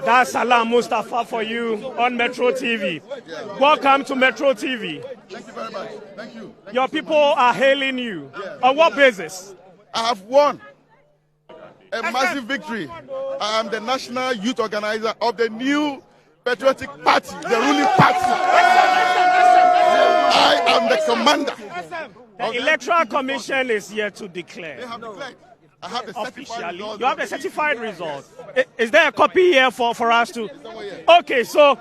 That's Salam Mustafa for you on Metro TV. Welcome to Metro TV. Thank you very much. Thank you. Your people are hailing you. On what basis? I have won a massive victory. I am the national youth organizer of the new patriotic party, the ruling party. I am the commander. The Electoral Commission is here to declare. They have declared. I have the Officially, you have the certified result. Is there a copy here for us to? Okay, so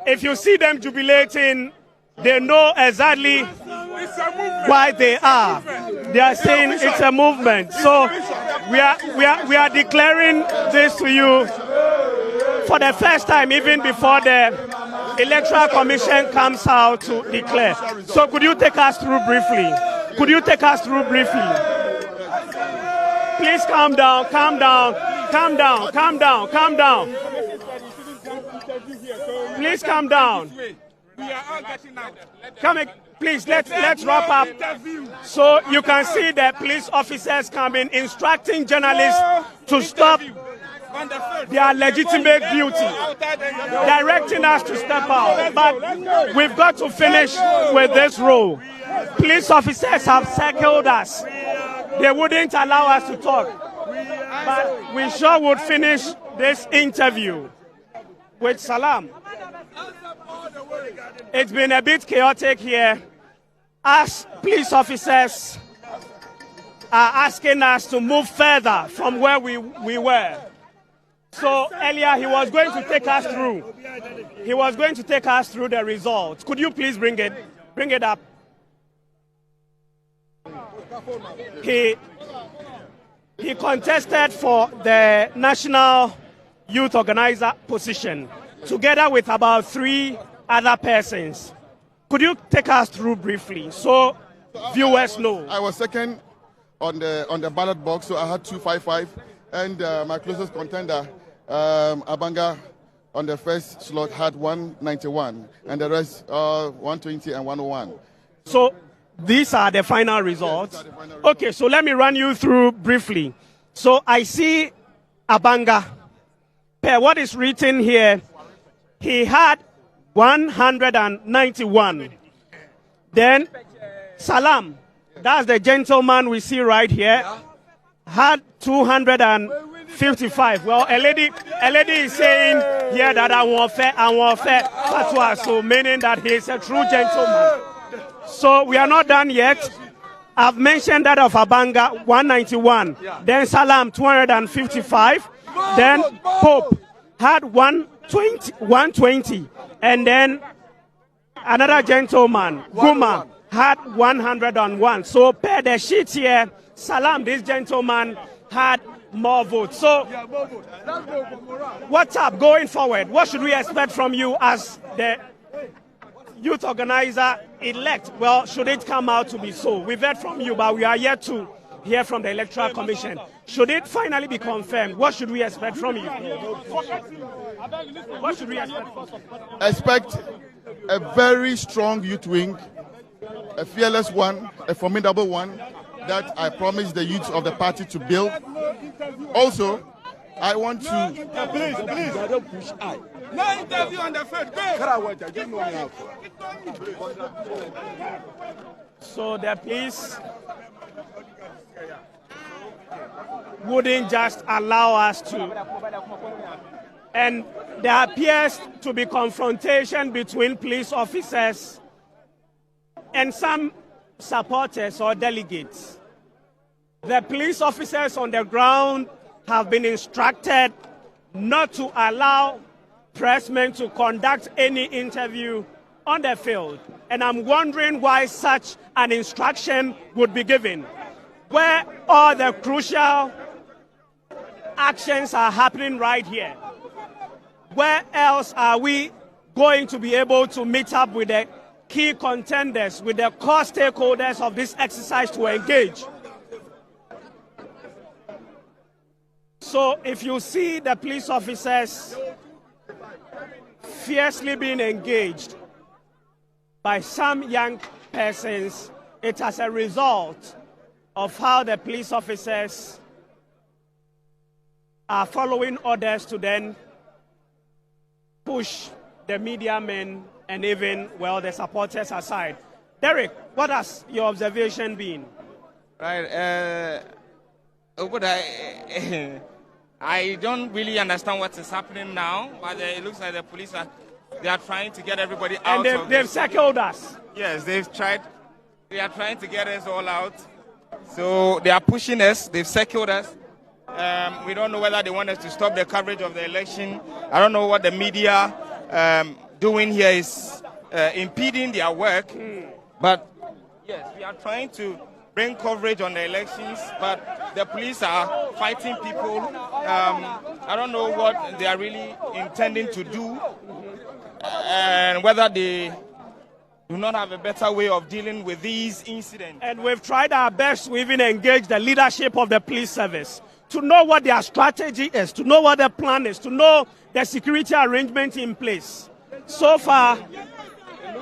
if you see them jubilating, they know exactly why they are. They are saying it's a movement. So we are declaring this to you for the first time, even before the Electoral Commission comes out to declare. So could you take us through briefly? Could you take us through briefly? Please calm down, calm down, calm down, calm down, calm down. Please calm down. Come in, please, let's wrap up. So you can see the police officers coming, instructing journalists to stop their legitimate duty, directing us to step out. But we've got to finish with this rule. Police officers have circled us. They wouldn't allow us to talk. But we sure would finish this interview with Salam. It's been a bit chaotic here as police officers are asking us to move further from where we were. So earlier he was going to take us through. He was going to take us through the results. Could you please bring it up? He contested for the National Youth Organizer position together with about 3 other persons. Could you take us through briefly so viewers know? I was second on the ballot box, so I had 255, and my closest contender, Abanga, on the first slot had 191, and the rest 120 and 101. So these are the final results. Okay, so let me run you through briefly. So I see Abanga. Per what is written here, he had 191. Then Salam, that's the gentleman we see right here, had 255. Well, a lady is saying here that I want fair fatwa, so meaning that he is a true gentleman. So we are not done yet. I've mentioned that of Abanga, 191. Then Salam, 255. Then Pope had 120. And then another gentleman, Guma, had 101. So per the sheet here, Salam, this gentleman, had more votes. So what's up going forward? What should we expect from you as the youth organizer elect? Well, should it come out to be so? We've heard from you, but we are yet to hear from the Electoral Commission. Should it finally be confirmed, what should we expect from you? What should we expect from you? Expect a very strong youth wing, a fearless one, a formidable one that I promise the youth of the party to build. Also, I want to... Please, don't push I. No interview on the first. So the police wouldn't just allow us to. And there appears to be confrontation between police officers and some supporters or delegates. The police officers on the ground have been instructed not to allow pressmen to conduct any interview on the field. And I'm wondering why such an instruction would be given, where all the crucial actions are happening right here. Where else are we going to be able to meet up with the key contenders, with the core stakeholders of this exercise to engage? So if you see the police officers fiercely being engaged by some young persons, it's as a result of how the police officers are following orders to then push the media men and even, well, the supporters aside. Derrick, what has your observation been? Right. Obodai, I don't really understand what is happening now, but it looks like the police are trying to get everybody out. And they've circled us. Yes, they've tried. They are trying to get us all out. So they are pushing us. They've circled us. We don't know whether they want us to stop the coverage of the election. I don't know what the media doing here is impeding their work. But yes, we are trying to bring coverage on the elections, but the police are fighting people. I don't know what they are really intending to do, and whether they do not have a better way of dealing with these incidents. And we've tried our best to even engage the leadership of the police service to know what their strategy is, to know what their plan is, to know the security arrangement in place. So far,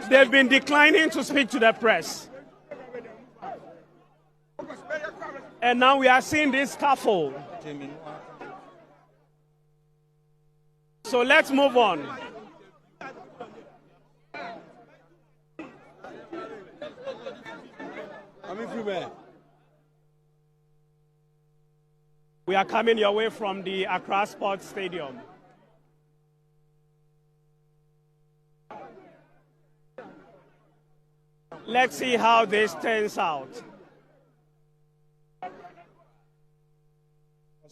they've been declining to speak to the press. And now we are seeing this scaffold. So let's move on. We are coming your way from the Accra Sports Stadium. Let's see how this turns out.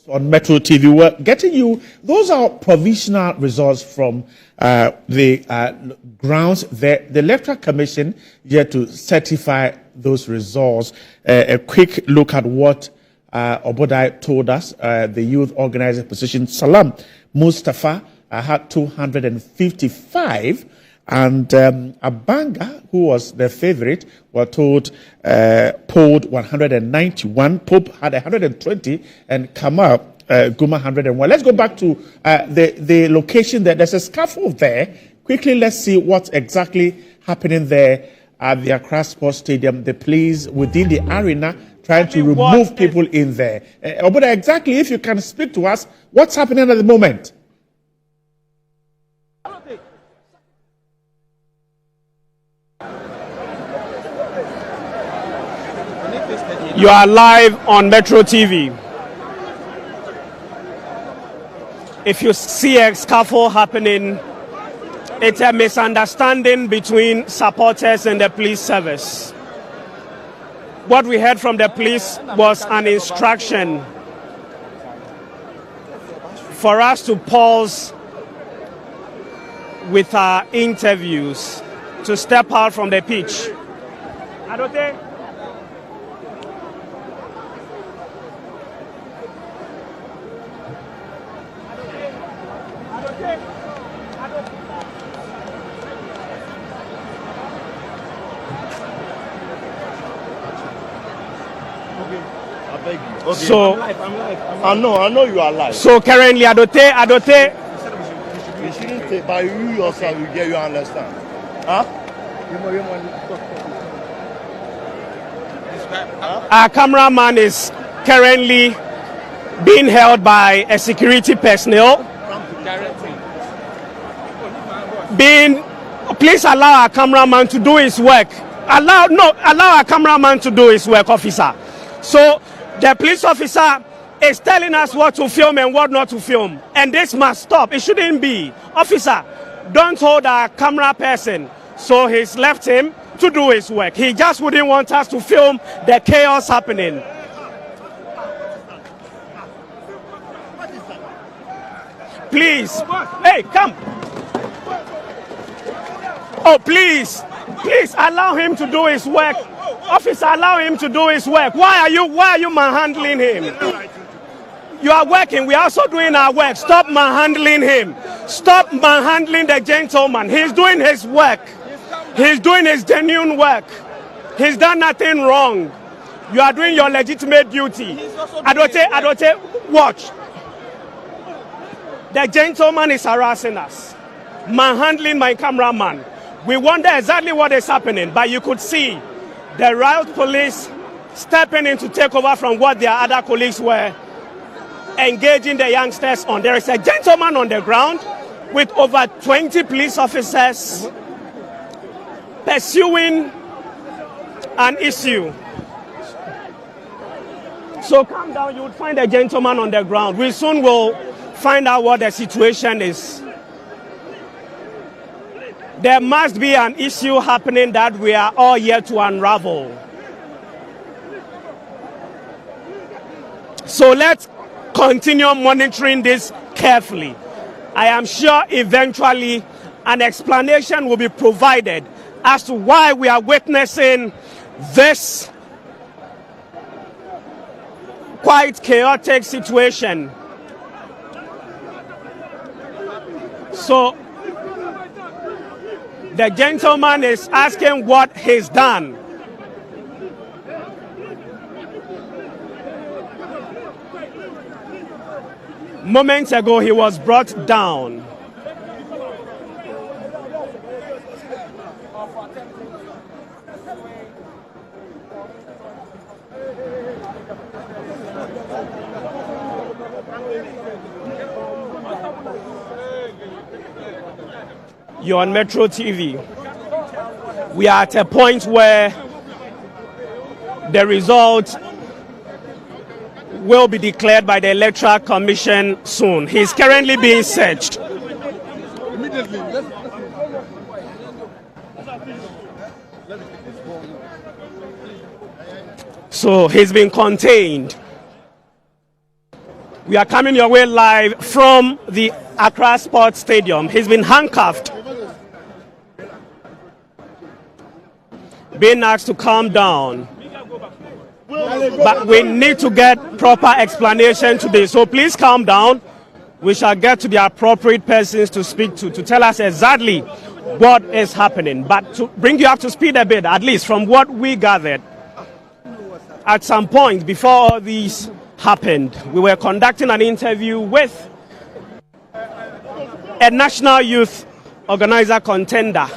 On Metro TV, we're getting you, those are provisional results from the grounds. The Electoral Commission yet to certify those results. A quick look at what Obodai told us. The youth organizer position, Salam Mustafa, had 255. And Abanga, who was the favorite, were told polled 191. Pope had 120, and Kamal Guma 101. Let's go back to the location there. There's a scaffold there. Quickly, let's see what's exactly happening there at the Accra Sports Stadium. The police within the arena trying to remove people in there. But exactly, if you can speak to us, what's happening at the moment? You are live on Metro TV. If you see a scaffold happening, it's a misunderstanding between supporters and the police service. What we heard from the police was an instruction for us to pause with our interviews, to step out from the pitch. Adotey. Okay. So I'm live. I know you are live. So currently, Adotey. You shouldn't take, but you yourself, you understand. Huh? Our cameraman is currently being held by a security personnel. Please allow our cameraman to do his work. Allow our cameraman to do his work, officer. So the police officer is telling us what to film and what not to film, and this must stop. It shouldn't be. Officer, don't hold our camera person. So he's left him to do his work. He just wouldn't want us to film the chaos happening. Please, hey, come. Oh, please allow him to do his work. Officer, allow him to do his work. Why are you manhandling him? You are working. We are also doing our work. Stop manhandling him. Stop manhandling the gentleman. He's doing his work. He's doing his genuine work. He's done nothing wrong. You are doing your legitimate duty. Adotey, watch. The gentleman is harassing us, manhandling my cameraman. We wonder exactly what is happening, but you could see the riot police stepping in to take over from what their other colleagues were engaging the youngsters on. There is a gentleman on the ground with over 20 police officers pursuing an issue. So calm down, you would find a gentleman on the ground. We soon will find out what the situation is. There must be an issue happening that we are all here to unravel. So let's continue monitoring this carefully. I am sure eventually an explanation will be provided as to why we are witnessing this quite chaotic situation. So the gentleman is asking what he's done. Moments ago, he was brought down. You're on Metro TV. We are at a point where the result will be declared by the Electoral Commission soon. He's currently being searched. So he's been contained. We are coming your way live from the Accra Sports Stadium. He's been handcuffed, being asked to calm down. But we need to get proper explanation today. So please calm down. We shall get to the appropriate persons to speak to tell us exactly what is happening. But to bring you up to speed a bit, at least from what we gathered, at some point before all these happened, we were conducting an interview with a national youth organizer contender.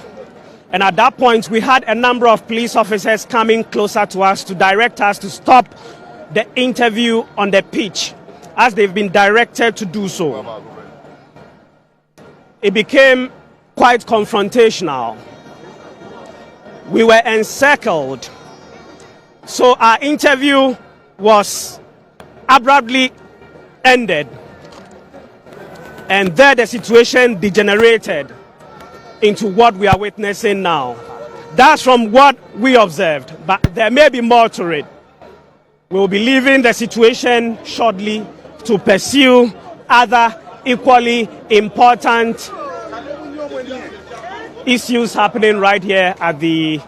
And at that point, we had a number of police officers coming closer to us to direct us to stop the interview on the pitch, as they've been directed to do so. It became quite confrontational. We were encircled. So our interview was abruptly ended. And there the situation degenerated into what we are witnessing now. That's from what we observed, but there may be more to it. We will be leaving the situation shortly to pursue other equally important issues happening right here at the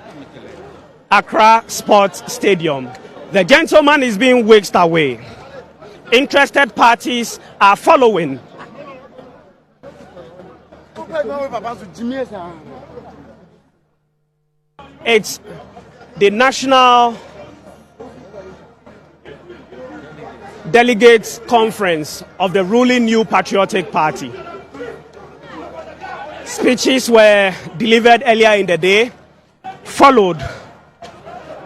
Accra Sports Stadium. The gentleman is being whisked away. Interested parties are following. It's the National Delegates Conference of the ruling New Patriotic Party. Speeches were delivered earlier in the day, followed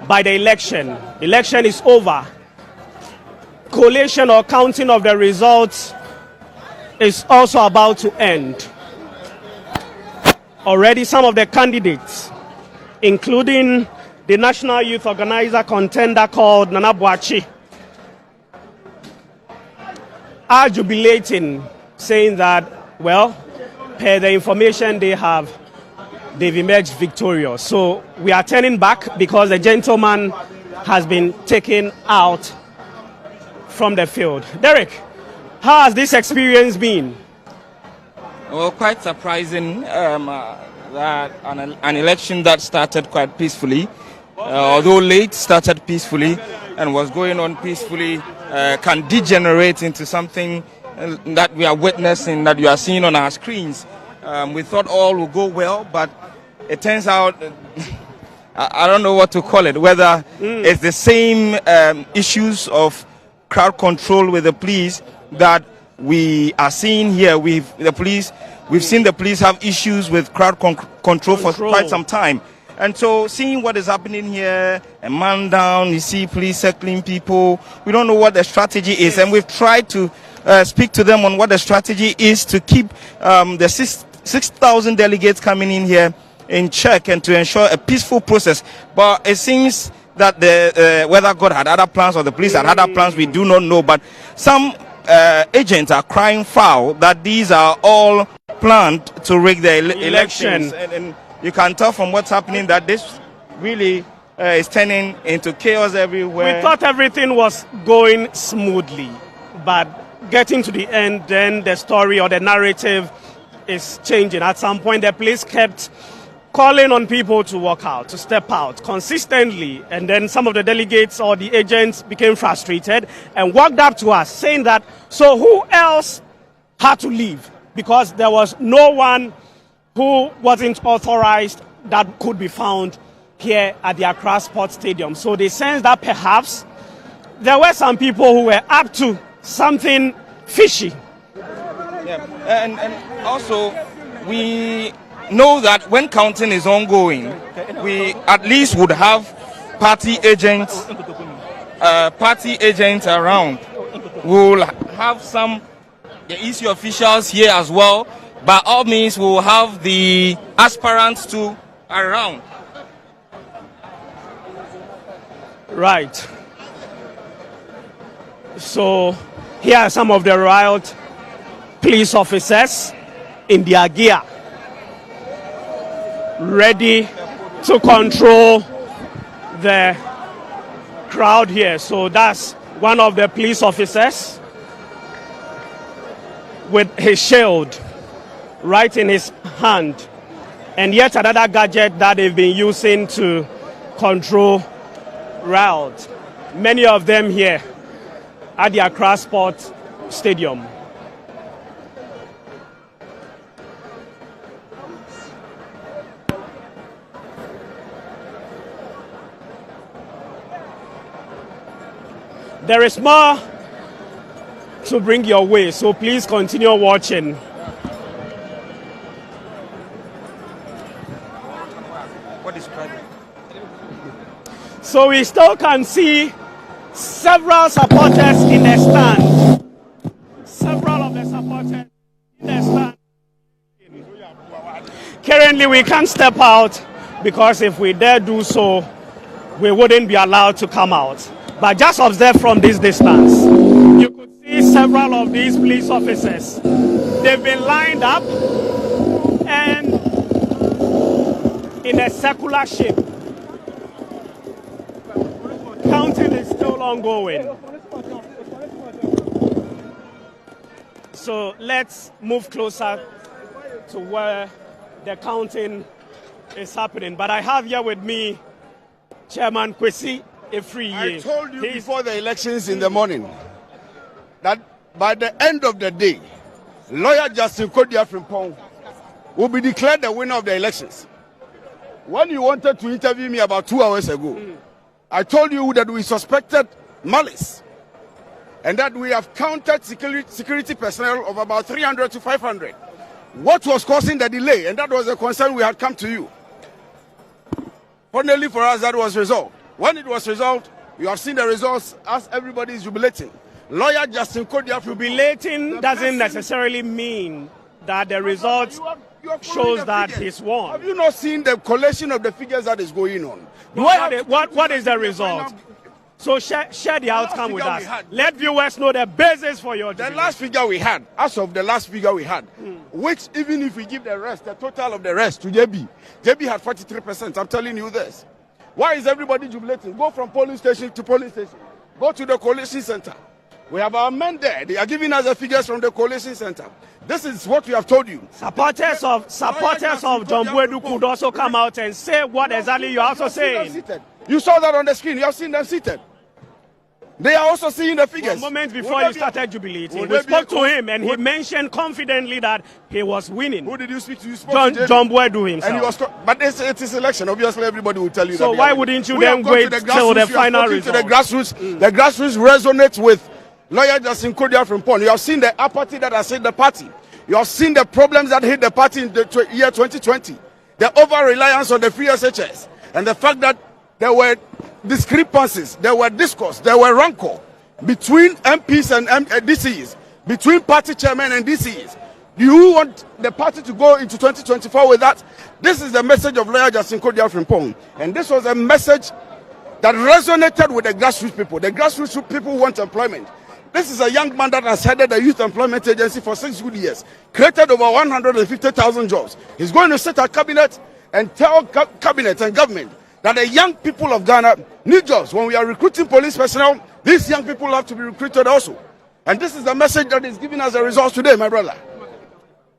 by the election. The election is over. Collation or counting of the results is also about to end. Already some of the candidates, including the national youth organizer contender called Nat'L, are jubilating, saying that, well, per the information they have, they've emerged victorious. So we are turning back because the gentleman has been taken out from the field. Derrick, how has this experience been? Well, quite surprising that an election that started quite peacefully, although late, started peacefully and was going on peacefully, can degenerate into something that we are witnessing, that you are seeing on our screens. We thought all would go well, but it turns out, I don't know what to call it, whether it's the same issues of crowd control with the police that we are seeing here. We've seen the police have issues with crowd control for quite some time. And so seeing what is happening here, a man down, you see police circling people, we don't know what the strategy is. And we've tried to speak to them on what the strategy is to keep the 6,000 delegates coming in here in check and to ensure a peaceful process. But it seems that whether God had other plans or the police had other plans, we do not know. But some agents are crying foul that these are all planned to rig the elections. And you can tell from what's happening that this really is turning into chaos everywhere. We thought everything was going smoothly, but getting to the end, then the story or the narrative is changing. At some point, the police kept calling on people to walk out, to step out consistently. And then some of the delegates or the agents became frustrated and walked up to us saying that, so who else had to leave? Because there was no one who wasn't authorized that could be found here at the Accra Sports Stadium. So they sensed that perhaps there were some people who were up to something fishy. Yeah, and also we know that when counting is ongoing, we at least would have party agents around. We will have some the EC officials here as well. By all means, we will have the aspirants too around. Right. So here are some of the riot police officers in their gear, ready to control the crowd here. So that's one of the police officers with his shield right in his hand, and yet another gadget that they've been using to control riot. Many of them here at the Accra Sports Stadium. There is more to bring your way, so please continue watching. What is private? So we still can see several supporters in the stand. Several of the supporters in the stand. Currently, we can't step out because if we dare do so, we wouldn't be allowed to come out. But just observe from this distance. You could see several of these police officers. They've been lined up and in a circular shape. Counting is still ongoing. So let's move closer to where the counting is happening. But I have here with me Chairman Kwesi. I told you before the elections in the morning that by the end of the day, lawyer Justin Kodia Frimpong will be declared the winner of the elections. When you wanted to interview me about 2 hours ago, I told you that we suspected malice and that we have counted security personnel of about 300 to 500. What was causing the delay? And that was a concern we had come to you. Fortunately for us, that was resolved. When it was resolved, you have seen the results as everybody is jubilating. Lawyer Justin Kodia. Jubilating doesn't necessarily mean that the results shows that he's won. Have you not seen the collation of the figures that is going on? What is the result? So share the outcome with us. Let viewers know the basis for your jubilation. The last figure we had, as of the last figure we had, which even if we give the rest, the total of the rest to JB had 43%. I'm telling you this. Why is everybody jubilating? Go from polling station to polling station. Go to the coalition center. We have our men there. They are giving us the figures from the coalition center. This is what we have told you. Supporters of John Boadu could also come out and say what exactly you're also saying. You saw that on the screen. You have seen them seated. They are also seeing the figures. A moment before you started jubilating, we spoke to him and he mentioned confidently that he was winning. Who did you speak to? You spoke to John Boadu himself. And he was but it is election. Obviously, everybody will tell you. So why wouldn't you then wait till the final result? The grassroots resonates with lawyer Justin Kodia from Pond. You have seen the apathy that has hit the party. You have seen the problems that hit the party in the year 2020. The over-reliance on the free SHS. And the fact that there were discrepancies, there were discourse, there were rancor between MPs and DCs, between party chairman and DCs. Do you want the party to go into 2024 with that? This is the message of lawyer Justin Kodia Frimpong. And this was a message that resonated with the grassroots people. The grassroots people want employment. This is a young man that has headed the Youth Employment Agency for 6 good years, created over 150,000 jobs. He's going to sit at cabinet and tell cabinet and government that the young people of Ghana need jobs. When we are recruiting police personnel, these young people have to be recruited also. And this is the message that is giving us the results today, my brother.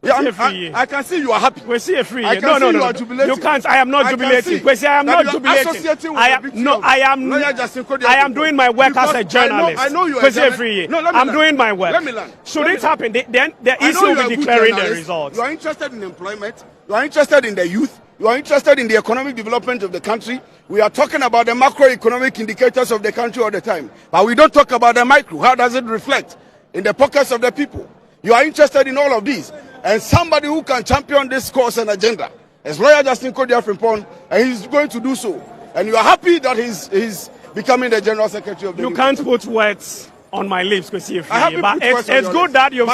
Yeah, I can see you are happy. We see a free. No. You are jubilating. You can't. I am not jubilating. We see I am not jubilating. I am doing my work as a journalist. I know you are. We see a free. No, I'm doing my work. Let me learn. Should it happen, then the EC will be declaring the results. You are interested in employment. You are interested in the youth. You are interested in the economic development of the country. We are talking about the macroeconomic indicators of the country all the time. But we don't talk about the micro. How does it reflect in the pockets of the people? You are interested in all of these. And somebody who can champion this cause and agenda is lawyer Justin Kodia Frimpong, and he's going to do so. And you are happy that he's becoming the General Secretary of the You can't put words on my lips, but it's good that you've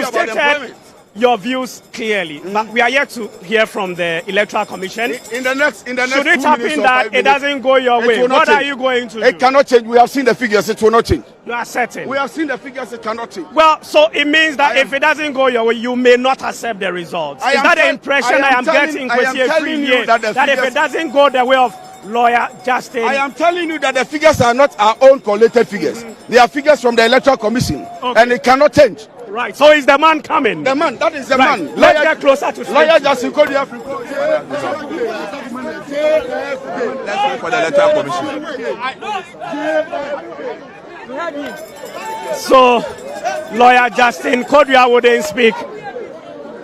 stated your views clearly. But we are yet to hear from the Electoral Commission. In the next should it happen that it doesn't go your way, what are you going to do? It cannot change. We have seen the figures. It will not change. You are certain? We have seen the figures. It cannot change. Well, so it means that if it doesn't go your way, you may not accept the results. Is that the impression I am getting? I am telling you that if it doesn't go the way of lawyer Justin, I am telling you that the figures are not our own collated figures. They are figures from the Electoral Commission, and it cannot change. Right. So is the man coming? The man. That is the right. man. Let's get closer to lawyer Justin Kodia Frimpong. Let's wait for the Electoral Commission. So, lawyer Justin Kodia wouldn't speak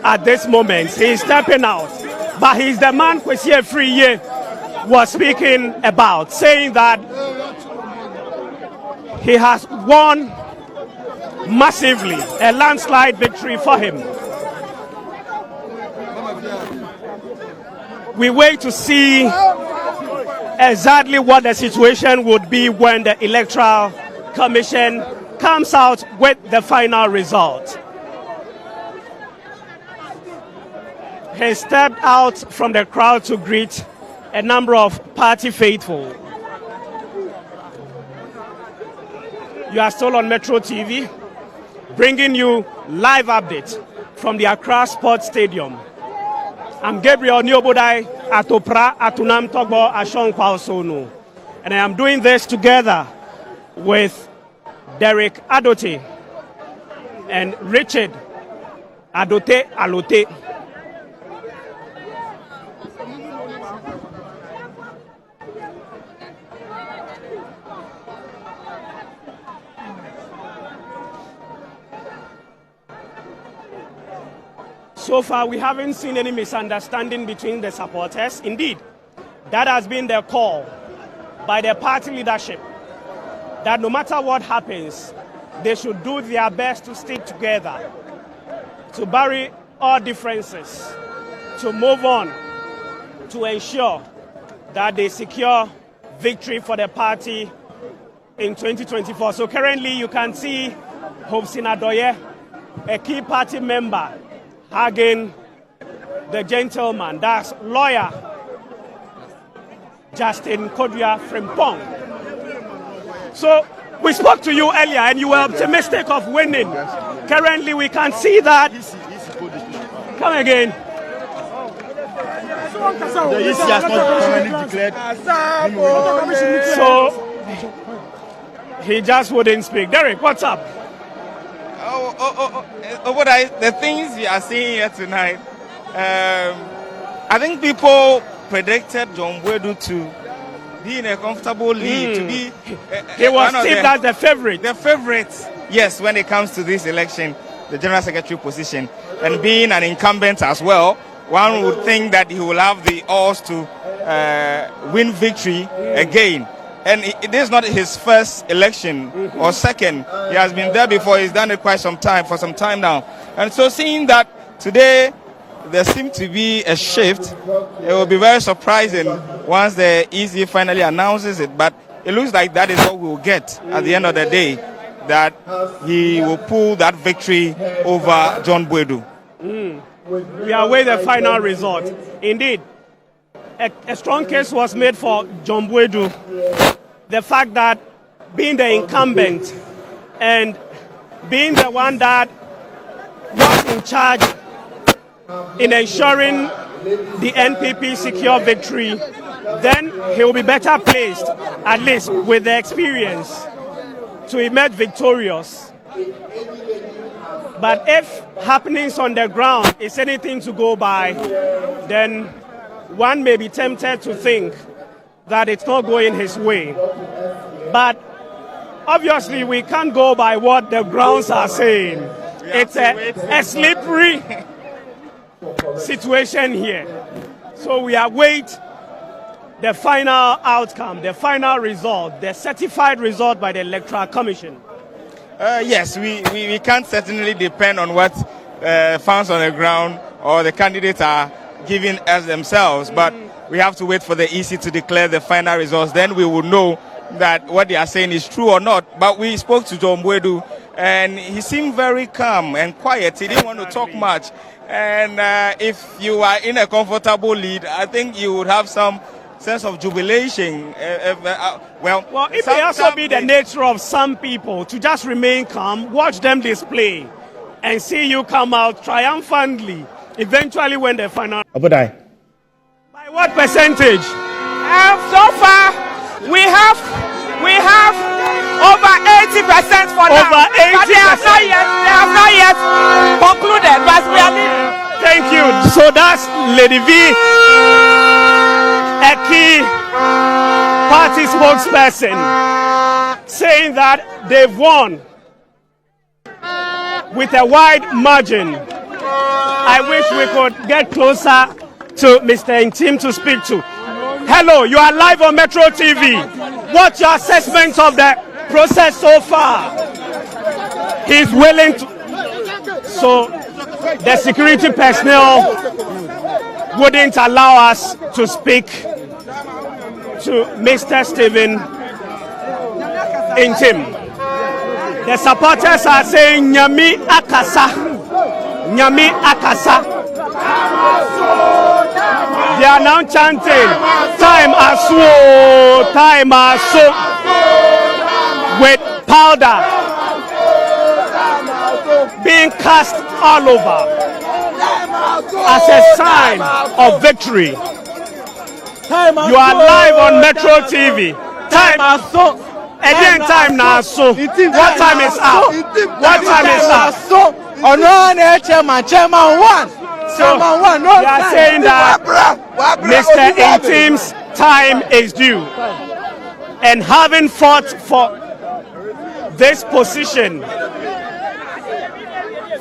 at this moment. He's stepping out. But he's the man Kwesi Afriyie was speaking about, saying that he has won massively, a landslide victory for him. We wait to see exactly what the situation would be when the Electoral Commission comes out with the final result. He stepped out from the crowd to greet a number of party faithful. You are still on Metro TV, bringing you live updates from the Accra Sports Stadium. I'm Gabriel Obodai, Atopra, Atunam, Torgbor, Ashong, Kwasonu. And I am doing this together with Derrick Adotey and Richard Adotey. So far, we haven't seen any misunderstanding between the supporters. Indeed, that has been the call by the party leadership, that no matter what happens, they should do their best to stick together, to bury all differences, to move on, to ensure that they secure victory for the party in 2024. So currently, you can see Hobson Adoye, a key party member, hugging the gentleman, that's lawyer Justin Kodia Frimpong. So we spoke to you earlier and you were optimistic of winning. Currently we can see that. Come again. The EC has not formally declared. So he just wouldn't speak. Derrick, what's up? Obodai, the things we are seeing here tonight, I think people predicted John Wedu to be in a comfortable lead, to be he was tipped as the favorite. The favorite, yes, when it comes to this election, the General Secretary position, and being an incumbent as well, one would think that he will have the odds to win victory again. And it is not his first election or second. He has been there before. He's done it for some time now. And so seeing that today there seems to be a shift, it will be very surprising once the EC finally announces it. But it looks like that is what we will get at the end of the day. that he will pull that victory over John Boadu. We await the final result. Indeed, a strong case was made for John Boadu. The fact that being the incumbent and being the one that was in charge in ensuring the NPP secure victory, then he will be better placed, at least with the experience, to emerge victorious. But if happenings on the ground is anything to go by, then one may be tempted to think that it's not going his way. But obviously we can't go by what the grounds are saying. It's a slippery situation here. So we await the final outcome, the final result, the certified result by the Electoral Commission. Yes, we can't certainly depend on what fans on the ground or the candidates are giving us themselves, but we have to wait for the EC to declare the final results. Then we will know that what they are saying is true or not. But we spoke to John Boadu, and he seemed very calm and quiet. He didn't want to talk much. And if you are in a comfortable lead, I think you would have some sense of jubilation. Well, it may also be the nature of some people to just remain calm, watch them display, and see you come out triumphantly, eventually when the final... Obodai. By what percentage? So far, we have over 80% for now. Over 80%. But they have not yet concluded, but we are leaving. Thank you. So that's Lady V, a key party spokesperson, saying that they've won with a wide margin. I wish we could get closer to Mr. Intim to speak to. Hello, you are live on Metro TV. What's your assessment of the process so far? He's willing to... So the security personnel wouldn't allow us to speak to Mr. Stephen Intim. The supporters are saying Nyami Akasa. Nyami Akasa. They are now chanting time aso, time aso, with powder being cast all over as a sign of victory. You are live on Metro TV. Time aso. Again, time now. So, what time is up? What time is up? Chairman one. So, they are saying that Mr. Intim's time is due. And having fought for this position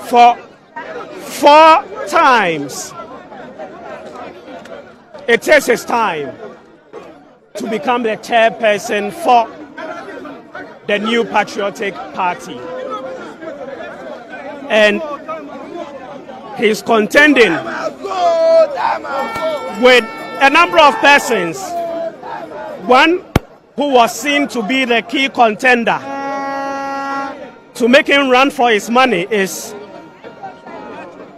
for 4 times, it takes his time to become the chairperson for the New Patriotic Party. And he's contending with a number of persons. One who was seen to be the key contender to make him run for his money is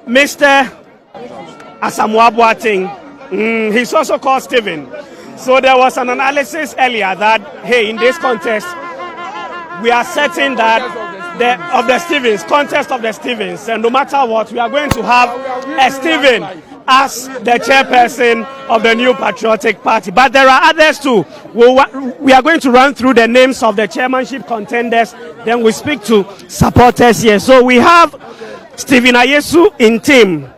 Mr. Asamoah Boateng. He's also called Stephen. So there was an analysis earlier that, hey, in this contest, we are certain that contest of the Stephens, and no matter what, we are going to have a Stephen as the chairperson of the New Patriotic Party. But there are others too. We are going to run through the names of the chairmanship contenders, then we speak to supporters here. So we have Stephen Ayesu Intim,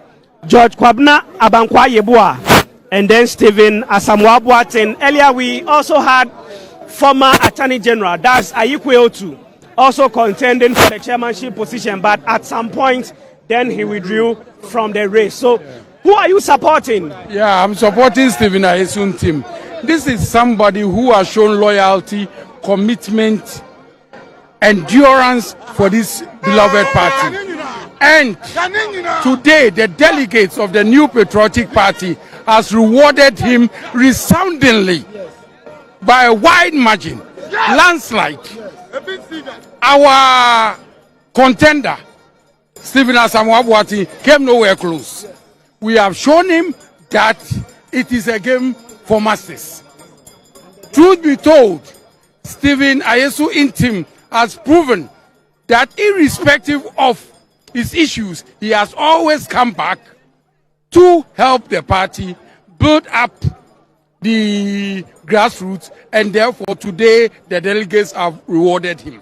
George Kwabna Abankwa Yeboah, and then Stephen Asamoah Boateng. Earlier we also had former Attorney General, that's Ayikwe Otu, also contending for the chairmanship position, but at some point, then he withdrew from the race. So, who are you supporting? Yeah, I'm supporting Stephen Ayesu Intim. This is somebody who has shown loyalty, commitment, endurance for this beloved party. And today, the delegates of the New Patriotic Party has rewarded him resoundingly by a wide margin, landslide. our contender, Stephen Asamoah came nowhere close. We have shown him that it is a game for masters. Truth be told, Stephen Ayesu Intim has proven that irrespective of his issues, he has always come back to help the party build up the grassroots, and therefore today the delegates have rewarded him.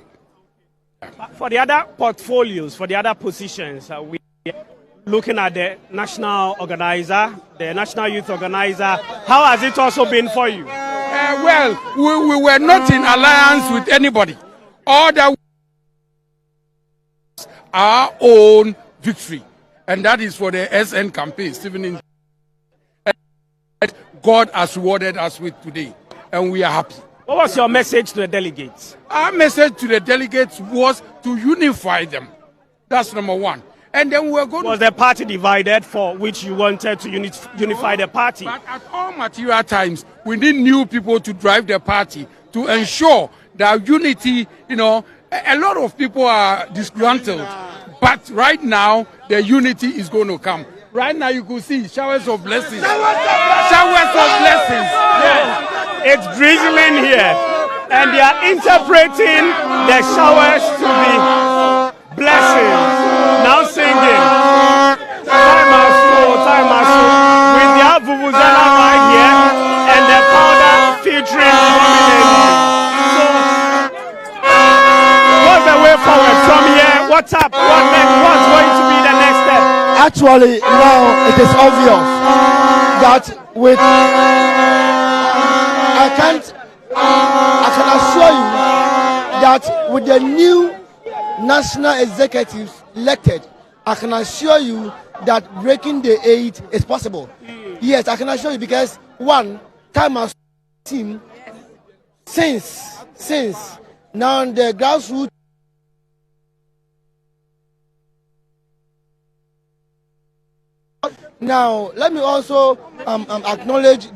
For the other portfolios, for the other positions, we are looking at the national organizer, the national youth organizer. How has it also been for you? Well, we were not in alliance with anybody. All that our own victory, and that is for the SN campaign, Stephen. God has rewarded us with today, and we are happy. What was your message to the delegates? Our message to the delegates was to unify them. That's number one. And then we're going Was the party divided for which you wanted to unify the party? But at all material times, we need new people to drive the party to ensure that unity, you know, a lot of people are disgruntled. But right now, the unity is going to come. Right now, you could see showers of blessings. Showers of blessings. Yeah. It's drizzling here. And they are interpreting the showers to be blessings. Now singing. Time with their vuvuzela right here and the powder featuring prominently. So, what's the way forward from here? What's up? What's going to be the next step? Actually, now it is obvious that with I can assure you that with the new national executives elected, I can assure you that breaking the 8 is possible. Yes, I can assure you, because one time has team since now the grassroots. Now, let me also acknowledge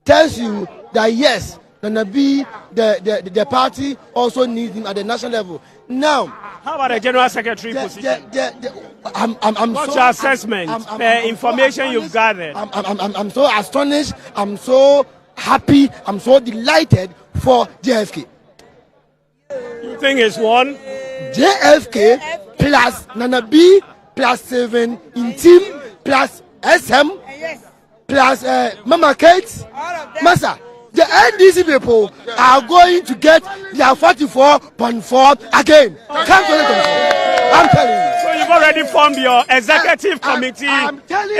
tells you that yes, the party also needs him at the national level. Now, how about the general secretary position? What's so, your assessment? The information you've gathered. I'm so astonished. I'm so happy. I'm so delighted for JFK. You think it's one? JFK plus Nana B plus 7 in team plus SM plus Mama Kate Massa. The NDC people are going to get their 44.4 again. Come 2024. I'm telling you. So you've already formed your executive committee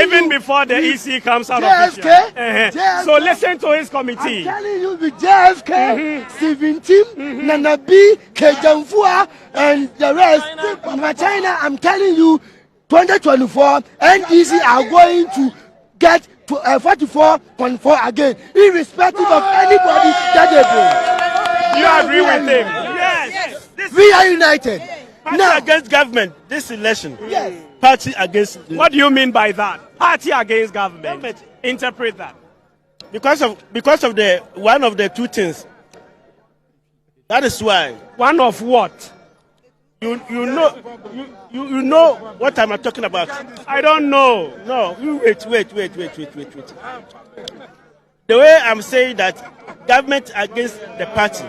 even before the EC comes out of the JFK. So listen to his committee. I'm telling you, with JFK, Stephen Tim, Nana B, Kejamfua, and the rest. Mama China, I'm telling you, 2024, NDC are going to get to 44.4 again, irrespective of anybody that they bring. You agree with him? Yes. We are united. Party now, against government, this election. Yes. Party against. What do you mean by that? Party against government. Interpret that. Because of the one of the two things. That is why. One of what? You know what I'm talking about. I don't know. No, you wait. The way I'm saying that government against the party.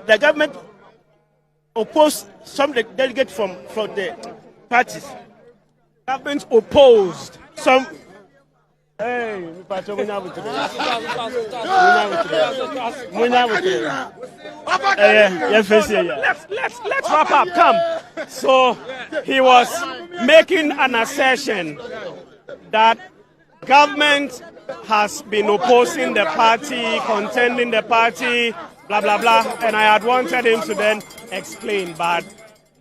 The government opposed some delegates from the parties. Government opposed some. Let's wrap up. Come. So he was making an assertion that government has been opposing the party, contending the party, blah blah blah. And I had wanted him to then explain, but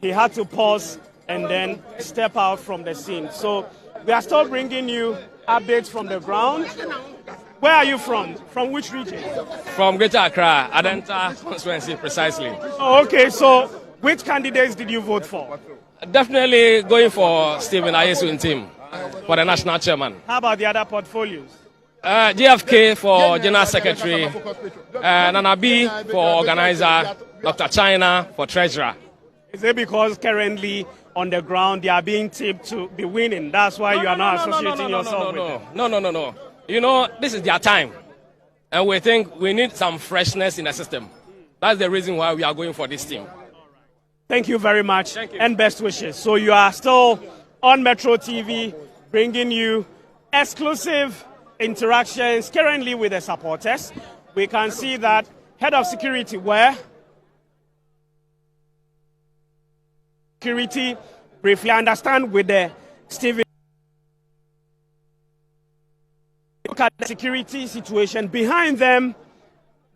he had to pause and then step out from the scene. So we are still bringing you updates from the ground. Where are you from? From which region? From Greater Accra, Adotey constituency, precisely. Oh, okay, so which candidates did you vote for? Definitely going for Stephen Ayesu Intim for the national chairman. How about the other portfolios? JFK for General Secretary, Nana B for Organizer, Dr. China for Treasurer. Is it because currently on the ground they are being tipped to be winning? That's why you are not associating yourself with them? No. You know, this is their time. And we think we need some freshness in the system. That's the reason why we are going for this team. Thank you very much. Thank you. And best wishes. So you are still on Metro TV, bringing you exclusive interactions currently with the supporters. We can see that head of security briefly understand with the Stephen. Look at the security situation behind them.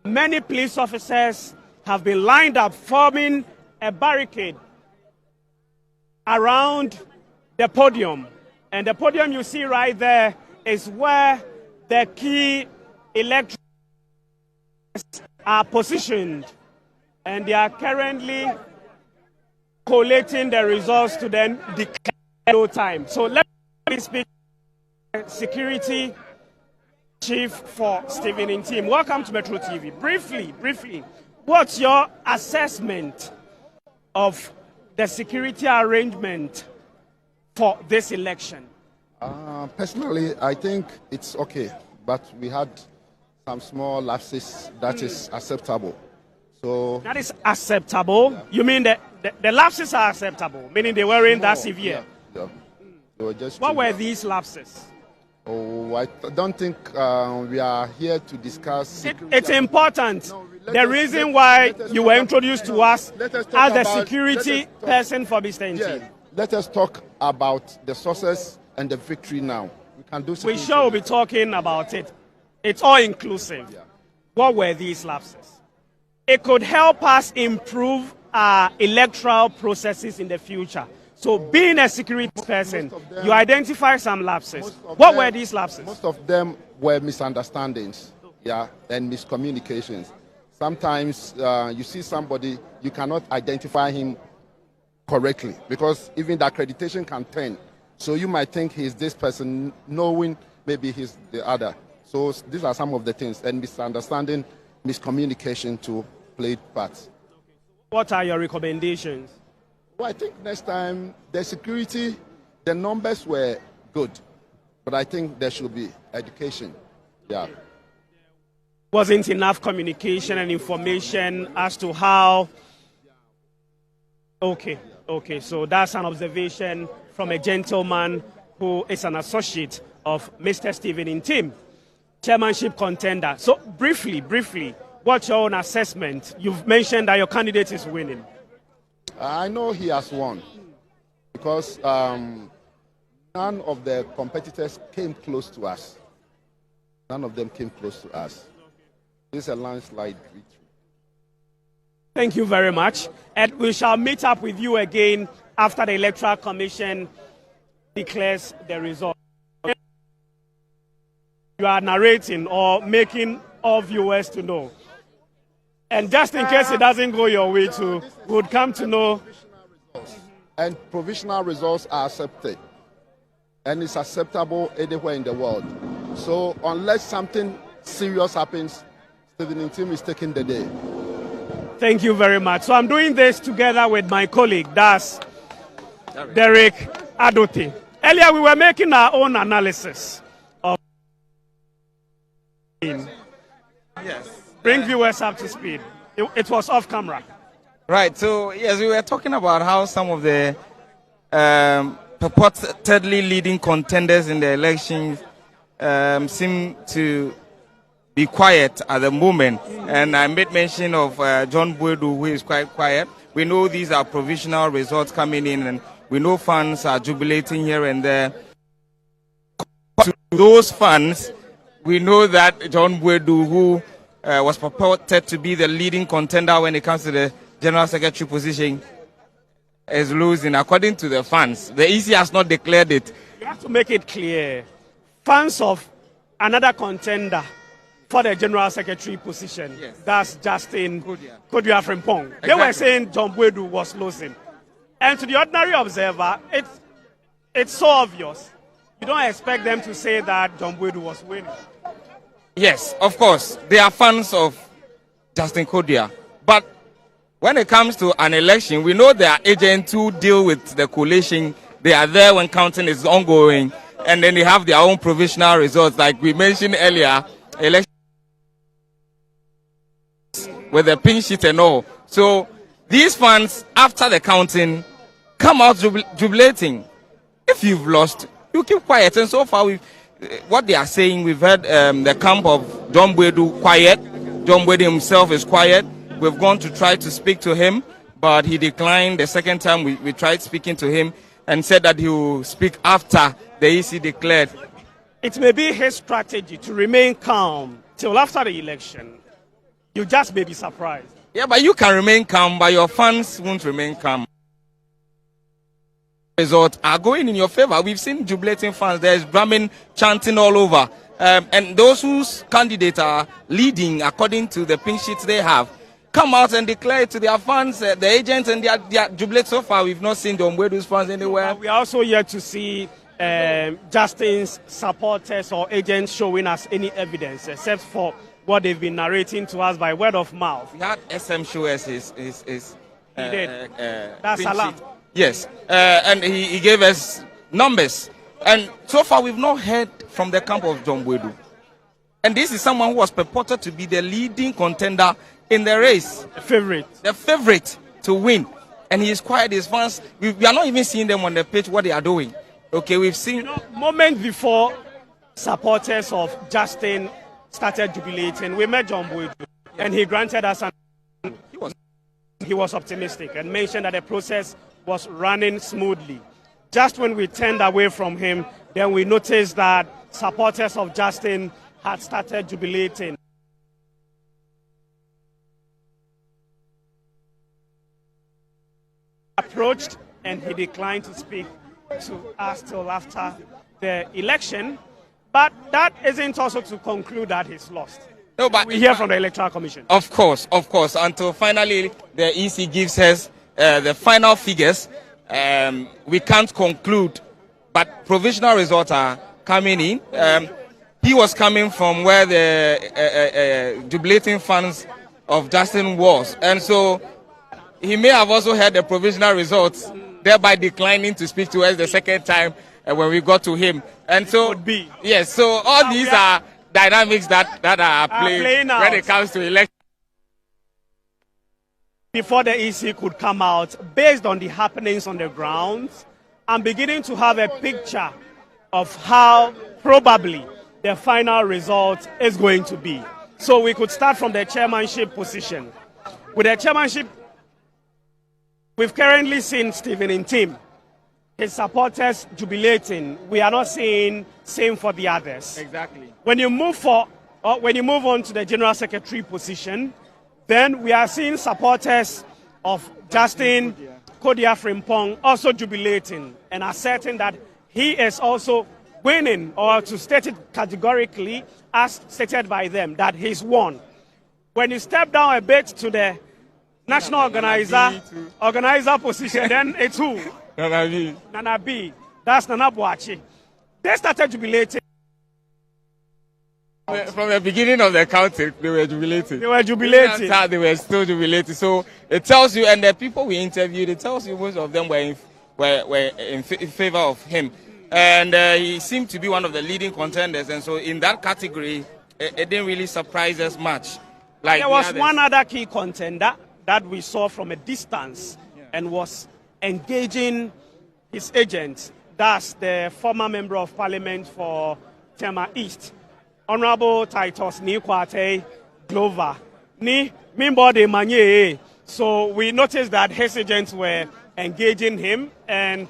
Many police officers have been lined up, forming a barricade around the podium. And the podium you see right there is where the key electors are positioned. And they are currently collating the results to then declare no time. So let me speak to the security chief for Stephen team. Welcome to Metro TV. Briefly, what's your assessment of the security arrangement for this election? Personally, I think it's okay, but we had some small lapses that is acceptable. So that is acceptable. Yeah. You mean the lapses are acceptable, meaning they weren't that severe? Yeah. They were just what were these lapses? Oh, I don't think we are here to discuss. It's important. No, the reason why you were introduced to us as the security person for Mr. Team. Let us talk about the sources and the victory now. We can do. We sure will be talking about it. It's all inclusive. Yeah. What were these lapses? It could help us improve our electoral processes in the future. So being a security person, you identify some lapses. What were these lapses? Most of them were misunderstandings, and miscommunications. Sometimes you see somebody, you cannot identify him correctly because even the accreditation can turn. So you might think he's this person, knowing maybe he's the other. So these are some of the things, and misunderstanding, miscommunication to play parts. What are your recommendations? Well, I think next time the security, the numbers were good, but I think there should be education. Yeah. Wasn't enough communication and information as to how. Okay. So that's an observation from a gentleman who is an associate of Mr. Stephen Team, chairmanship contender. So briefly, what's your own assessment? You've mentioned that your candidate is winning. I know he has won because none of the competitors came close to us. None of them came close to us. This is a landslide victory. Thank you very much. And we shall meet up with you again after the Electoral Commission declares the result. You are narrating or making all viewers to know. And just in case it doesn't go your way too, we would come to know. And provisional results are accepted. And it's acceptable anywhere in the world. So unless something serious happens, Stephen Team is taking the day. Thank you very much. So I'm doing this together with my colleague, that's Derrick Adotey. Earlier we were making our own analysis of. Yes. Bring viewers up to speed. It was off camera. Right. So yes, we were talking about how some of the purportedly leading contenders in the elections seem to be quiet at the moment. And I made mention of John Boadu, who is quite quiet. We know these are provisional results coming in, and we know fans are jubilating here and there. To those fans, we know that John Boadu, who was purported to be the leading contender when it comes to the General Secretary position, is losing, according to the fans. The EC has not declared it. You have to make it clear. Fans of another contender for the General Secretary position, yes. That's Justin Kodua Frimpong. Exactly. They were saying John Boadu was losing. And to the ordinary observer, it's so obvious. You don't expect them to say that John Boadu was winning. Yes, of course. They are fans of Justin Kodia. But when it comes to an election, we know there are agents who deal with the collation. They are there when counting is ongoing. And then they have their own provisional results. Like we mentioned earlier, election with the pink sheet and all. So these fans, after the counting, come out jubilating. If you've lost, you keep quiet. And so far, what they are saying, we've heard the camp of John Bwedu quiet. John Bwedu himself is quiet. We've gone to try to speak to him, but he declined. The second time we tried speaking to him and said that he will speak after the EC declared. It may be his strategy to remain calm till after the election. You just may be surprised. Yeah, but you can remain calm, but your fans won't remain calm. Results are going in your favor. We've seen jubilating fans. There's drumming, chanting all over. And those whose candidates are leading according to the pink sheets they have, come out and declare it to their fans, the agents, and their jubilate. So far, we've not seen John Bwedu's fans anywhere. We are also yet to see Justin's supporters or agents showing us any evidence, except for what they've been narrating to us by word of mouth. We had SM show us his he did. That's Salah. Yes, and he gave us numbers. And so far, we've not heard from the camp of John Bwedu. And this is someone who was purported to be the leading contender in the race. The favorite to win. And he is quiet. His fans, we are not even seeing them on the pitch, what they are doing. Okay, we've seen... moments before supporters of Justin started jubilating, we met John Bwedu, and he granted us he was optimistic and mentioned that the process was running smoothly. Just when we turned away from him, then we noticed that supporters of Justin had started jubilating. Approached, and he declined to speak to us till after the election. But that isn't also to conclude that he's lost. No, but we hear from the Electoral Commission. Of course, until finally the EC gives us the final figures. We can't conclude, but provisional results are coming in. He was coming from where the jubilating fans of Justin was, and so he may have also heard the provisional results, thereby declining to speak to us the second time when we got to him. And so, yes, so all these are dynamics that are playing when it comes to election. Before the EC could come out, based on the happenings on the ground, I'm beginning to have a picture of how probably the final result is going to be. So we could start from the chairmanship position. With the chairmanship, we've currently seen Stephen in team. His supporters jubilating. We are not seeing same for the others. Exactly. When you move on to the general secretary position, then we are seeing supporters of Justin Kodia Frimpong also jubilating and asserting that he is also winning, or to state it categorically, as stated by them, that he's won. When you step down a bit to the national organizer position, then it's who? Nana B. That's Nana Boachi. They started jubilating. From the beginning of the counting, they were jubilating. They were still jubilating. So it tells you, and the people we interviewed, it tells you most of them were in favor of him. And he seemed to be one of the leading contenders. And so in that category, it didn't really surprise us much. Like there was one other key contender that we saw from a distance and was engaging his agent. That's the former member of parliament for Tema East, Honorable Titus Nikwate Glover. So we noticed that his agents were engaging him, and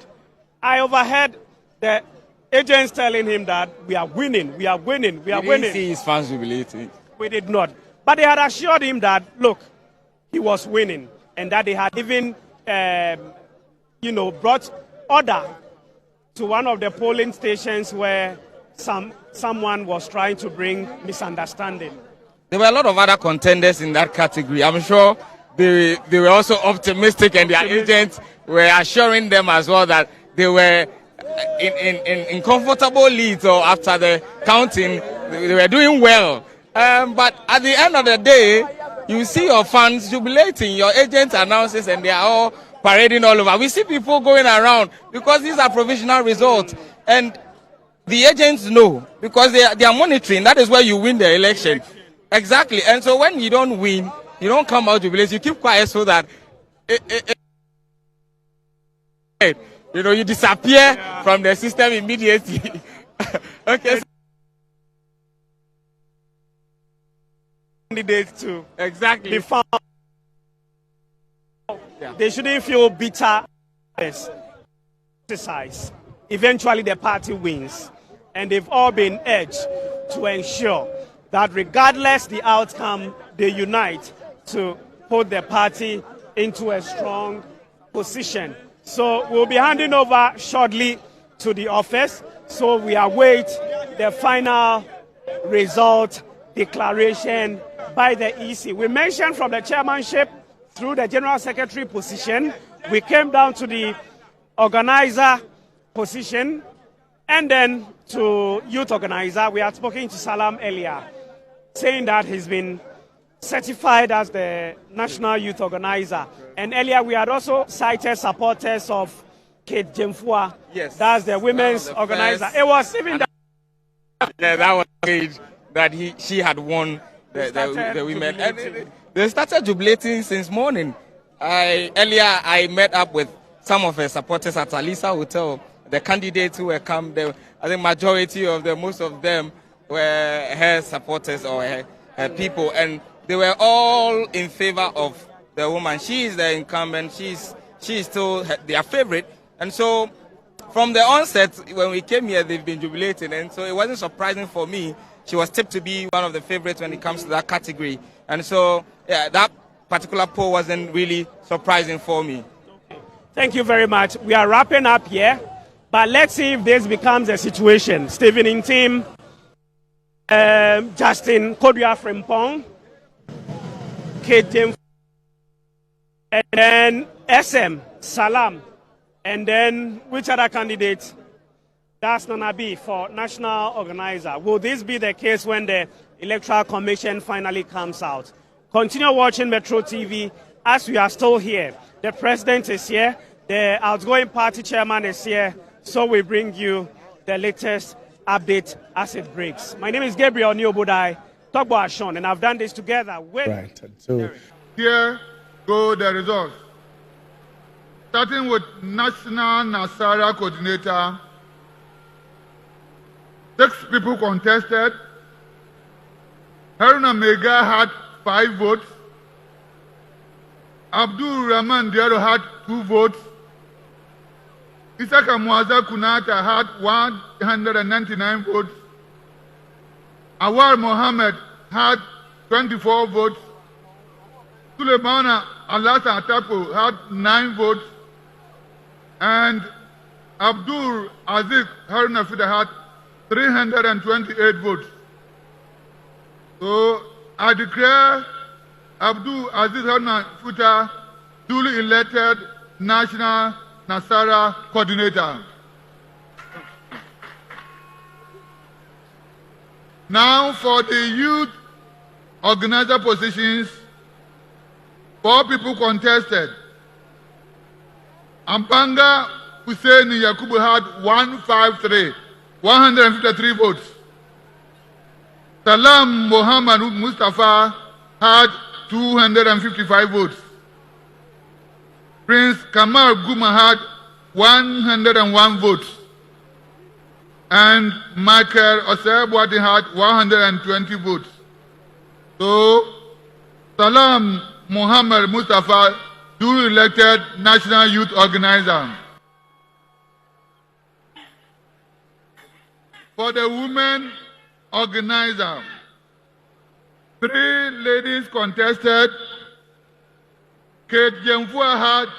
I overheard the agents telling him that we are winning. We didn't see his fans jubilating. We did not. But they had assured him that, look, he was winning, and that they had even, brought order to one of the polling stations where someone was trying to bring misunderstanding. There were a lot of other contenders in that category. I'm sure they were also optimistic, and their agents were assuring them as well that they were in comfortable leads, or after the counting, they were doing well. But at the end of the day, you see your fans jubilating, your agent announces, and they are all parading all over. We see people going around because these are provisional results. And the agents know because they are monitoring. That is where you win the election. Exactly. And so when you don't win, you don't come out jubilating. You keep quiet so that you disappear from the system immediately. Okay. Candidates to exactly be found. They shouldn't feel bitter. Exercise. Eventually, the party wins, and they've all been urged to ensure that, regardless the outcome, they unite to put the party into a strong position. So we'll be handing over shortly to the office. So we await the final result declaration by the EC. We mentioned from the chairmanship through the general secretary position, we came down to the organizer position, and then to youth organizer. We had spoken to Salam earlier, saying that he's been certified as the national youth organizer. And earlier we had also cited supporters of Kate Jemfua. Yes, that's the women's organizer. It was even that was that she had won the women. And they started jubilating since morning. Earlier I met up with some of her supporters at Alisa Hotel. The candidates who were come, I think majority of them, most of them were her supporters or her people, and they were all in favor of the woman. She is the incumbent. She is still their favorite, and so from the onset, when we came here, they've been jubilating, and so it wasn't surprising for me. She was tipped to be one of the favorites when it comes to that category, and so that particular poll wasn't really surprising for me. Thank you very much. We are wrapping up here, but let's see if this becomes a situation. Stephen Intim, Justin Kodua Frimpong, Kate Jemfua, and then SM, Salam, and then which other candidate? That's Nanabi for national organizer. Will this be the case when the Electoral Commission finally comes out? Continue watching Metro TV as we are still here. The president is here, the outgoing party chairman is here, so we bring you the latest update as it breaks. My name is Gabriel Obodai, Torgbor Ashong, and I've done this together with Derrick. Here go the results. Starting with National Nasara Coordinator, 6 people contested. Haruna Mega had 5 votes. Abdul Rahman Diaro had 2 votes. Isaka Mwaza Kunata had 199 votes. Awar Mohammed had 24 votes. Suleimana Alasa Atapo had 9 votes. And Abdul Aziz Haruna Fida had 328 votes. So I declare Abdul Aziz Haruna Futa duly elected National Nasara Coordinator. Now for the youth organizer positions, 4 people contested. Ampanga Hussein Yakubu had 153 votes. Salam Mohammed Mustafa had 255 votes. Prince Kamal Guma had 101 votes. And Michael Osebwadi had 120 votes. So, Salam Mohammed Mustafa duly elected National Youth Organizer. For the women organizer, 3 ladies contested. Kate Jemfua had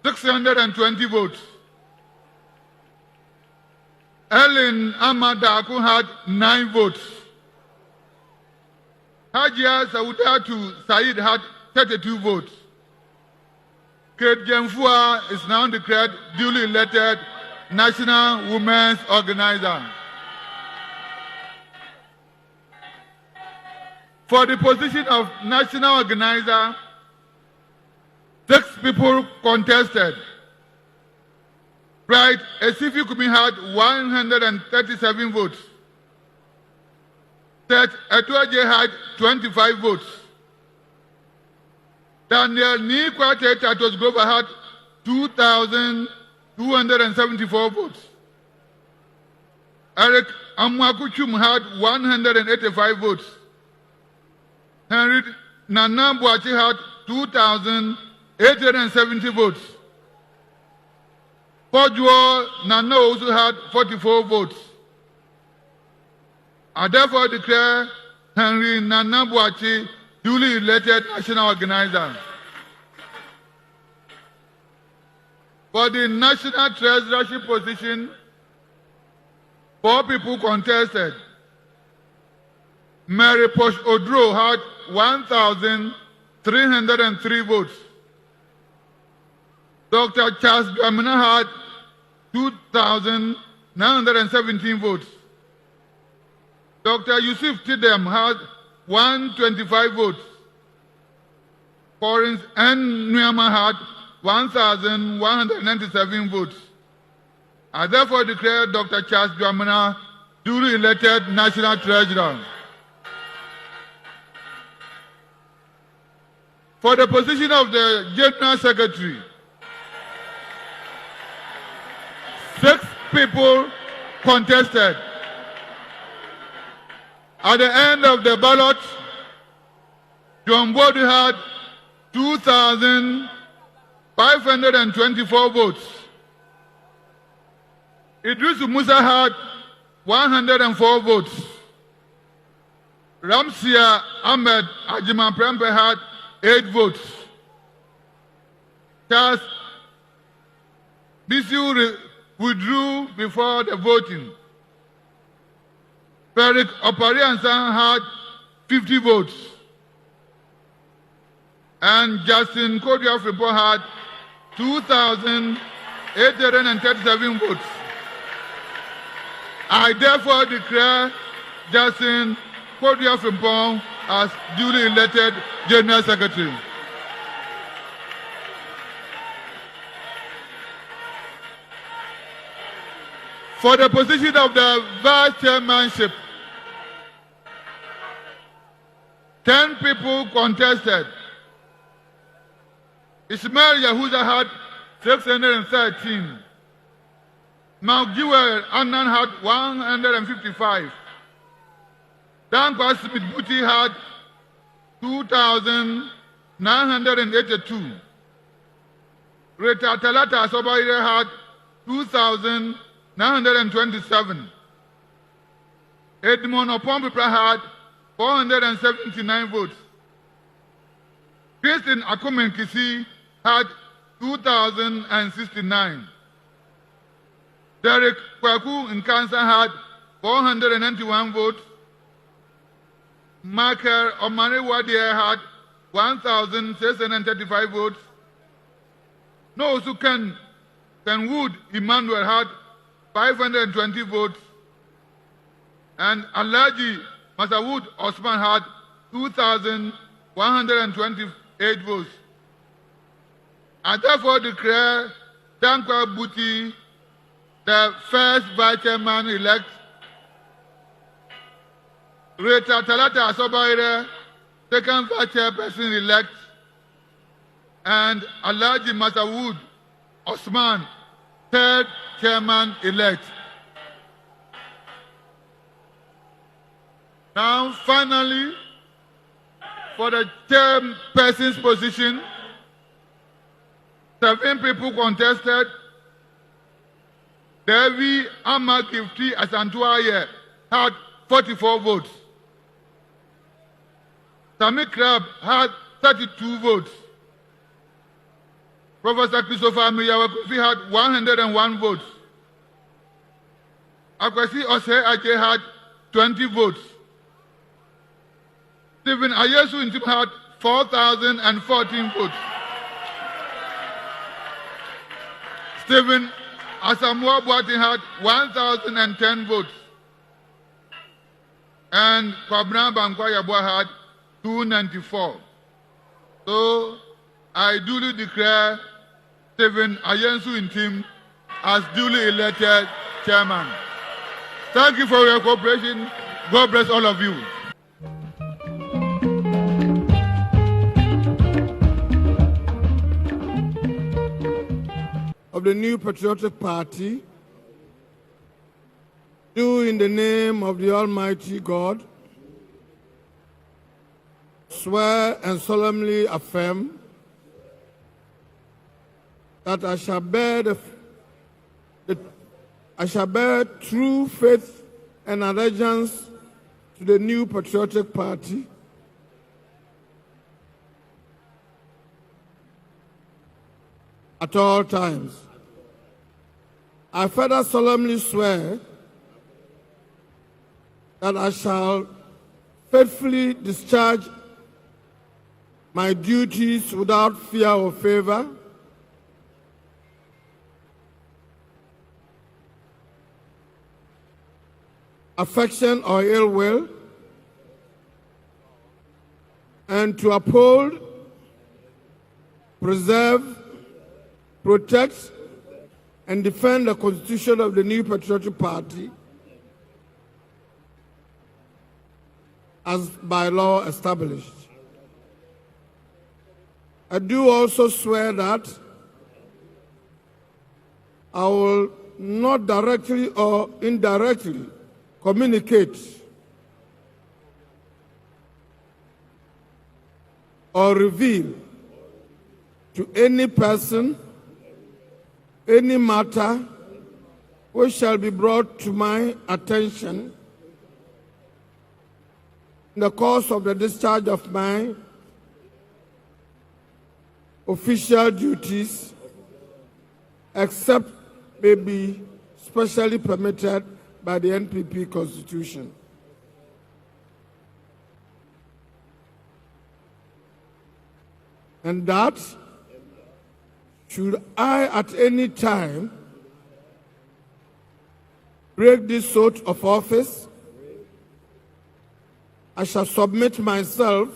620 votes. Ellen Amadaku had 9 votes. Hajia Saudatu Said had 32 votes. Kate Jemfua is now declared duly elected National Women's Organizer. For the position of national organizer, 6 people contested. Right, Esifi Kumi had 137 votes. Seth Etuaje had 25 votes. Daniel Nikwate Tatos Grover had 2,274 votes. Eric Amwakuchum had 185 votes. Henry Nanambuachi had 2,870 votes. Podjo Nano also had 44 votes. I therefore declare Henry Nanambuachi duly elected national organizer. For the national treasurership position, 4 people contested. Mary Posh Odro had 1,303 votes. Dr. Charles Dwamina had 2,917 votes. Dr. Yusuf Tidem had 125 votes. Florence N. Nuyama had 1,197 votes. I therefore declare Dr. Charles Dwamina duly elected National Treasurer. For the position of the General Secretary, 6 people contested. At the end of the ballot, John Bodi had 2,524 votes. Idris Musa had 104 votes. Ramsia Ahmed Ajiman Prempe had 8 votes. Charles Bisiu withdrew before the voting. Derrick Opariansan had 50 votes. And Justin Kodiaf report had 2,837 votes. I therefore declare Justin Kodiaf report as duly elected General Secretary. For the position of the Vice Chairmanship, 10 people contested. Ismail Yahuza had 613. Malgiwel Annan had 155. Dankwa Smith Buti had 2,982. Rita Talata Sobaire had 2,927. Edmond Opompipra had 479 votes. Christine Akumenkisi had 2,069. Derrick Kwaku Nkansa had 491 votes. Michael Omari Wadier had 1,635 votes. Nosu Kenwood Emmanuel had 520 votes. And Alaji Masawood Osman had 2,128 votes. I therefore declare Dankwa Buti the first vice chairman elect, Rita Talata Asobaire, second vice chairperson elect, and Alaji Masawood Osman, third chairman elect. Now, finally, for the chairperson's position, 7 people contested. Devi Ahmad Gifti Asantuaye had 44 votes. Sami Krab had 32 votes. Professor Christopher Miyawakufi had 101 votes. Akwasi Ose Aje had 20 votes. Stephen Ayesu Intim had 4,014 votes. Stephen Asamoah Boateng had 1,010 votes. And Kwabna Bankwa Yabua had 294. So I duly declare Stephen Ayensu Intim as duly elected chairman. Thank you for your cooperation. God bless all of you. Of the New Patriotic Party, do in the name of the Almighty God swear and solemnly affirm that I shall bear true faith and allegiance to the New Patriotic Party, at all times. I further solemnly swear that I shall faithfully discharge my duties without fear or favor, affection or ill will, and to uphold, preserve, protect, and defend the Constitution of the New Patriotic Party as by law established. I do also swear that I will not directly or indirectly communicate or reveal to any person any matter which shall be brought to my attention in the course of the discharge of my official duties, except may be specially permitted by the NPP Constitution. And that, should I at any time break this oath of office, I shall submit myself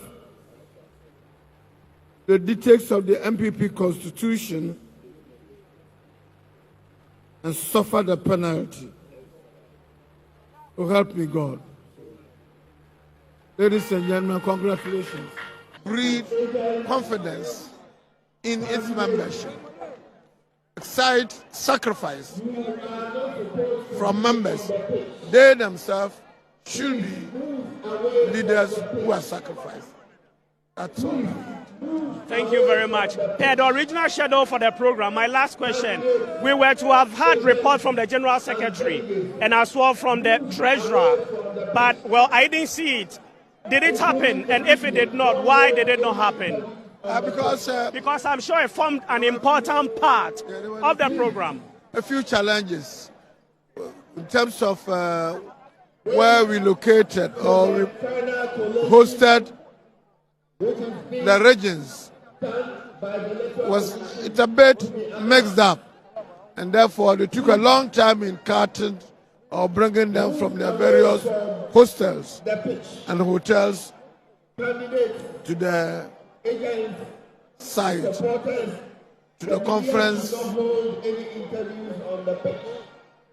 to the dictates of the MPP Constitution and suffer the penalty. So help me God. Ladies and gentlemen, congratulations. Breed confidence in its membership. Excite sacrifice from members. They themselves should be leaders who are sacrificed. That's all. Thank you very much. Per the original schedule for the program, my last question. We were to have had report from the General Secretary and as well from the Treasurer, but, well, I didn't see it. Did it happen? And if it did not, why did it not happen? Because I'm sure it formed an important part of the program. A few challenges in terms of where we located or we hosted the regions. It's a bit mixed up, and therefore they took a long time in carting or bringing them from their various hostels and hotels to the site, to the conference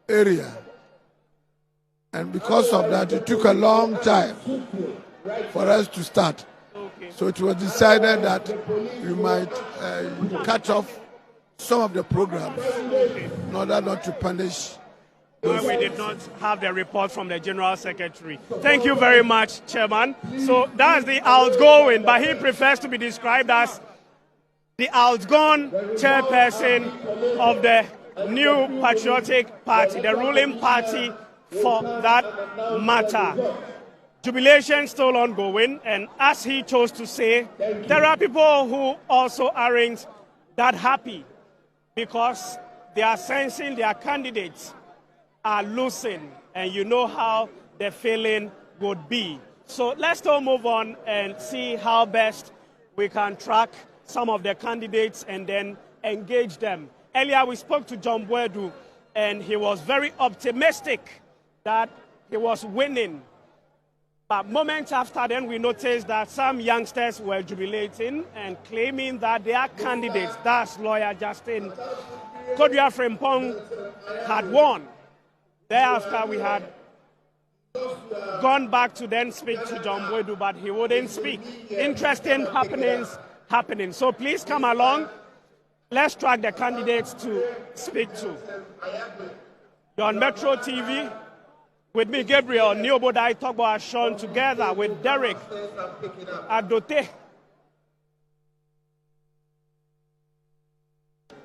area. And because of that, it took a long time for us to start. So it was decided that we might cut off some of the programs in order not to punish. We did not have the report from the General Secretary. Thank you very much, Chairman. So that's the outgoing, but he prefers to be described as the outgone chairperson of the New Patriotic Party, the ruling party for that matter. Jubilation still ongoing, and as he chose to say, there are people who also aren't that happy because they are sensing their candidates are losing, and you know how the feeling would be. So let's still move on and see how best we can track some of the candidates and then engage them. Earlier we spoke to John Boedu, and he was very optimistic that he was winning But moments after then, we noticed that some youngsters were jubilating and claiming that their candidates, that's lawyer Justin Kodua Frimpong, had won. Thereafter, we had gone back to then speak to John Boydu, but he wouldn't speak. Interesting happenings happening. So please come along. Let's track the candidates to speak to. You're on Metro TV. With me, Gabriel, Obodai, Torgbor, Ashong, together with Derrick, Adotey,